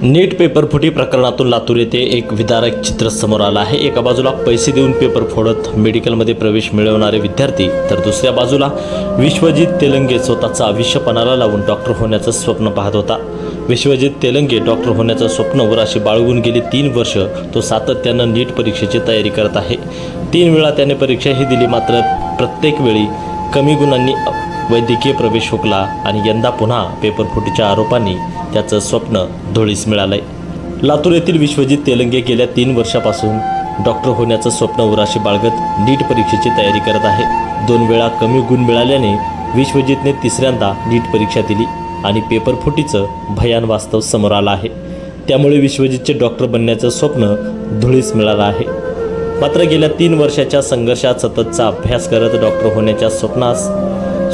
नीट पेपरफुटी प्रकरणातून लातूर येथे एक विदारक चित्र समोर आलं आहे। एका बाजूला पैसे देऊन पेपर फोडत मेडिकलमध्ये प्रवेश मिळवणारे विद्यार्थी, तर दुसऱ्या बाजूला विश्वजित तेलंगे स्वतःचं आयुष्य पणाला लावून डॉक्टर होण्याचं स्वप्न पाहत होता। विश्वजित तेलंगे डॉक्टर होण्याचं स्वप्न उराशी बाळगून गेली 3 वर्ष तो सातत्यानं नीट परीक्षेची तयारी करत आहे। 3 वेळा त्याने परीक्षाही दिली, मात्र प्रत्येक वेळी कमी गुणांनी वैद्यकीय प्रवेश हुकला आणि यंदा पुन्हा पेपरफुटीच्या आरोपांनी त्याचं स्वप्न धुळीस मिळालंय। लातूर येथील विश्वजित तेलंगे गेल्या 3 वर्षापासून डॉक्टर होण्याचं स्वप्न उराशी बाळगत नीट परीक्षेची तयारी करत आहे। 2 वेळा कमी गुण मिळाल्याने विश्वजितने तिसऱ्यांदा नीट परीक्षा दिली आणि पेपरफुटीचं भयान वास्तव समोर आलं आहे। त्यामुळे विश्वजितचे डॉक्टर बनण्याचं स्वप्न धुळीस मिळालं आहे। मात्र गेल्या 3 वर्षाच्या संघर्षात सततचा अभ्यास करत डॉक्टर होण्याच्या स्वप्नास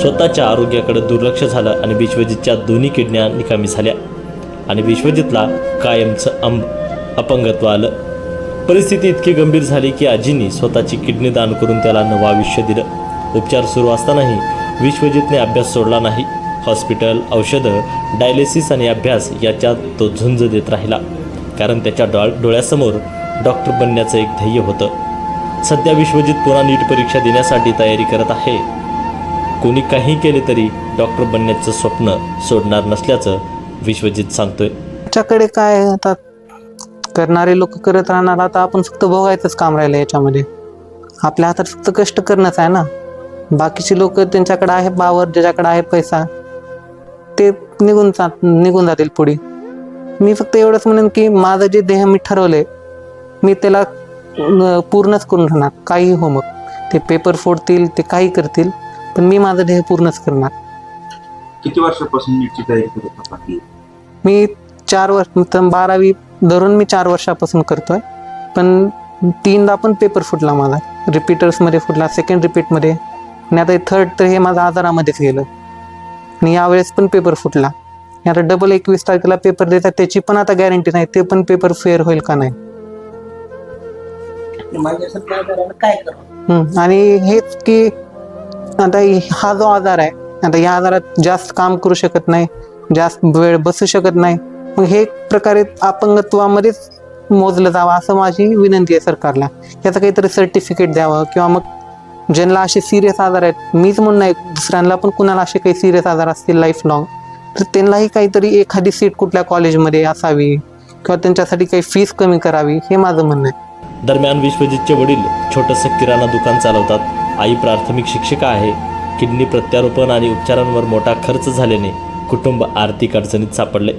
स्वतःच्या आरोग्याकडे दुर्लक्ष झालं आणि विश्वजितच्या दोन्ही किडन्या निकामी झाल्या आणि विश्वजितला कायमचं अपंगत्व आलं। परिस्थिती इतकी गंभीर झाली की आजींनी स्वतःची किडनी दान करून त्याला नवं आयुष्य दिलं। उपचार सुरू असतानाही विश्वजितने अभ्यास सोडला नाही। हॉस्पिटल, औषधं, डायलिसिस आणि अभ्यास याच्यात तो झुंज देत राहिला, कारण त्याच्या डोळ्यासमोर डॉक्टर बनण्याचं एक ध्येय होतं। सध्या विश्वजित पुन्हा नीट परीक्षा देण्यासाठी तयारी करत आहे। कोणी काही केले तरी डॉक्टर बनण्याचं स्वप्न सोडणार नसल्याचं विश्वजित सांगतोय। त्याच्याकडे काय आता करणारे लोक करत राहणार, आता आपण फक्त भोगायचंच काम राहिलं याच्यामध्ये। आपल्या हातात फक्त कष्ट करणंच आहे ना। बाकीचे लोक त्यांच्याकडे आहे पावर, ज्याच्याकडे आहे पैसा, ते निघून जातील पुढे। मी फक्त एवढंच म्हणेन की माझं जे ध्येय मी ठरवलंय मी त्याला पूर्णच करून राहणार। काही हो, मग ते पेपर फोडतील, ते काही करतील, पण मी माझं ध्येय पूर्णच करणार। किती वर्षापासून नीटची तयारी करत होता? मी 4 वर्ष, 12वी धरून मी 4 वर्षापासून करतोय, पण 3दा पण पेपर फुटला माझा। रिपीटर्समध्ये फुटला, सेकंड रिपीटमध्ये, आणि आता थर्ड तर हे माझं आजारामध्येच गेलं आणि यावेळेस पण पेपर फुटला। आता डबल 21 तारखेला पेपर देतात, त्याची पण आता गॅरंटी नाही ते पण पेपर फेअर होईल का नाही। आणि हेच की आता हा जो आजार आहे, आता या आजारात जास्त काम करू शकत नाही, जास्त वेळ बसू शकत नाही, मग हे एक प्रकारे अपंगत्वामध्येच मोजलं जावं असं माझी विनंती आहे सरकारला। याचं काहीतरी सर्टिफिकेट द्यावं, किंवा मग ज्यांना असे सिरियस आजार आहेत, मीच म्हणून नाही, दुसऱ्यांना पण कुणाला असे काही सिरियस आजार असतील लाईफ लॉंग, तर त्यांनाही काहीतरी एखादी सीट कुठल्या कॉलेजमध्ये असावी किंवा त्यांच्यासाठी काही फीस कमी करावी, हे माझं म्हणणं आहे। दरम्यान विश्वजितचे वडील छोटंसं किराणा दुकान चालवतात। आई प्राथमिक शिक्षिका आहे। किडनी प्रत्यारोपण आणि उपचारांवर मोठा खर्च झाल्याने कुटुंब आर्थिक अडचणीत सापडले,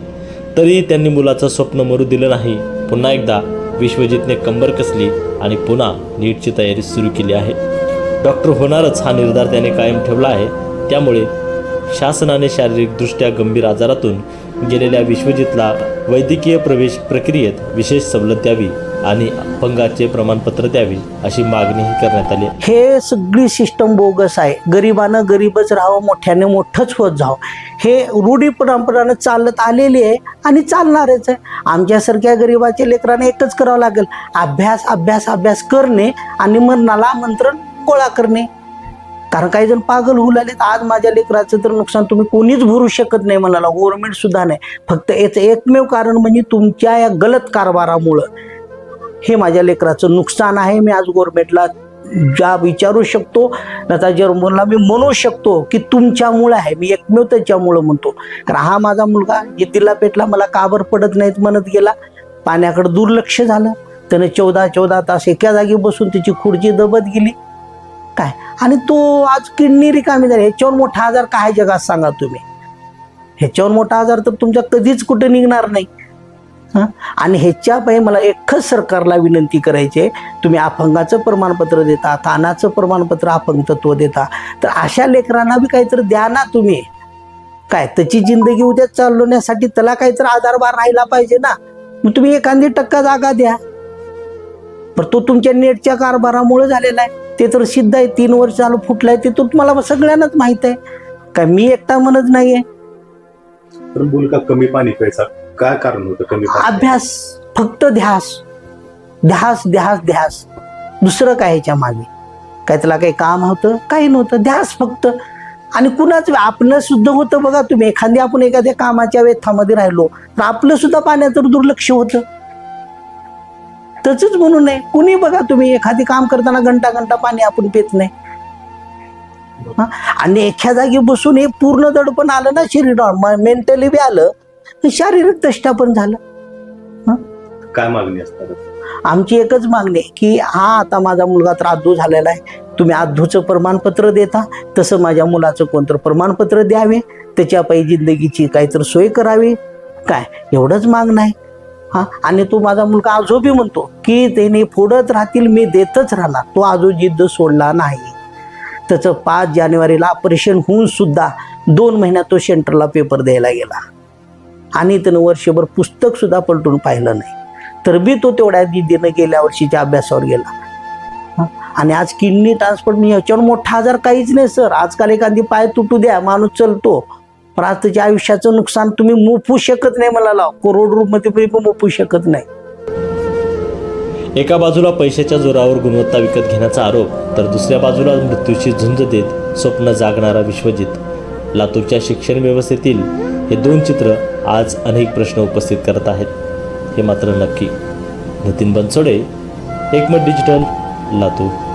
तरीही त्यांनी मुलाचं स्वप्न मरू दिलं नाही। पुन्हा एकदा विश्वजितने कंबर कसली आणि पुन्हा नीटची तयारी सुरू केली आहे। डॉक्टर होणारच हा निर्धार त्याने कायम ठेवला आहे। त्यामुळे शासनाने शारीरिकदृष्ट्या गंभीर आजारातून गेलेल्या विश्वजितला वैद्यकीय प्रवेश प्रक्रियेत विशेष सवलत द्यावी आणि अपंगाचे प्रमाणपत्र द्यावे अशी मागणीही करण्यात आली। हे सगळी सिस्टम बोगस आहे। गरिबानं गरीबच राहावं, मोठ्याने मोठंच होत जावं, हे रूढी परंपरानं चालत आलेली आहे आणि चालणारच आहे। आमच्यासारख्या गरिबाच्या लेकरांना एकच करावं लागेल, अभ्यास अभ्यास अभ्यास करणे आणि मरणाला आमंत्रण गोळा करणे। कारण काही जण पागल होऊ लागलेत। आज माझ्या लेकराचं तर नुकसान तुम्ही कोणीच भरू शकत नाही म्हणाला, गव्हर्नमेंट सुद्धा नाही। फक्त याचं एकमेव कारण म्हणजे तुमच्या या गलत कारभारामुळं हे माझ्या लेकराचं नुकसान आहे। मी आज गव्हर्नमेंटला ज्या विचारू शकतो, त्याचा जर्मनला मी म्हणू शकतो की तुमच्यामुळं आहे, मी एकमेव त्याच्यामुळं म्हणतो। कारण हा माझा मुलगा जिद्दीला पेटला, मला काबर पडत नाहीत म्हणत गेला, पाण्याकडे दुर्लक्ष झालं, त्यानं 14 तास एका जागी बसून त्याची खुर्ची दबत गेली काय, आणि तो आज किडनी रिकामी झाली। ह्याच्यावर मोठा आजार काय जगात सांगा तुम्ही? ह्याच्यावर मोठा आजार तर तुमच्या कधीच कुठे निघणार नाही। आणि ह्याच्या पायी मला एकच सरकारला विनंती करायची आहे, तुम्ही अपंगाचं प्रमाणपत्र देता, कानाचं प्रमाणपत्र अपंगत्व देता, तर अशा लेकरांना बी काहीतरी द्या ना तुम्ही। काय त्याची जिंदगी उद्या चालवण्यासाठी त्याला काहीतरी आधारभार राहिला पाहिजे ना। मग तुम्ही 1% जागा द्या। पण तो तुमच्या नेटच्या कारभारामुळे झालेला आहे, ते तर सिद्ध आहे। 3 वर्ष झालं फुटलाय, ते तर तुम्हाला सगळ्यांनाच माहित आहे, काय मी एकटा म्हणत नाहीये। मुलगा कमी पाणी प्यायचा, काय कारण होतं कमी पाणी? अभ्यास, फक्त ध्यास ध्यास ध्यास ध्यास, दुसरं काय ह्याच्या मागे? काय त्याला काही काम होतं? काही नव्हतं, ध्यास फक्त। आणि कुणाच आपलं सुद्धा होतं बघा तुम्ही, आपण एखाद्या कामाच्या वेथामध्ये राहिलो तर आपलं सुद्धा पाण्याचं दुर्लक्ष होतं. तसंच म्हणून नाही कुणी बघा तुम्ही एखादी काम करताना घंटा घंटा पाणी आपण पित नाही. आणि एका जागी बसून हे पूर्ण दडपण आलं ना शरीरावर, मेंटली बी आलं, शारीरिक दष्टा पण झालं. काय मागणी असतात? आमची एकच मागणी आहे की आता माझा मुलगा तर आद्धू झालेला आहे, तुम्ही आद्धूचं प्रमाणपत्र देता तसं माझ्या मुलाचं कोणतं प्रमाणपत्र द्यावे, त्याच्या पायी जिंदगीची काहीतरी सोय करावी, काय एवढंच मागणं आहे. आणि तो माझा मुलगा आजो बी म्हणतो की त्याने फोडत राहतील, मी देतच राहणार. तो आजो जिद्द सोडला नाही. त्याचं 5 जानेवारीला ऑपरेशन होऊन सुद्धा 2 महिन्यात तो सेंटरला पेपर द्यायला गेला आणि त्यानं वर्षभर पुस्तक सुद्धा पलटून पाहिलं नाही. तर बी तो तेवढ्या जिद्दीनं गेल्या वर्षीच्या अभ्यासावर गेला. आणि आज किडनी ट्रान्सप्लांट याच्यावर मोठा आजार काहीच नाही सर. आजकाल एखादी पाय तुटू द्या माणूस चलतो, पण आज त्याच्या आयुष्याचं नुकसान तुम्ही मोफू शकत नाही. मला लाव करोड रुपये पण मोफू शकत नाही. एका बाजूला पैशाच्या जोरावर गुणवत्ता विकत घेण्याचा आरोप, तर दुसऱ्या बाजूला मृत्यूशी झुंज देत स्वप्न जागणारा विश्वजित. लातूरच्या शिक्षण व्यवस्थेतील हे 2 चित्र आज अनेक प्रश्न उपस्थित करत आहेत, हे मात्र नक्की. नितीन बनसोडे, एकमत डिजिटल, लातूर.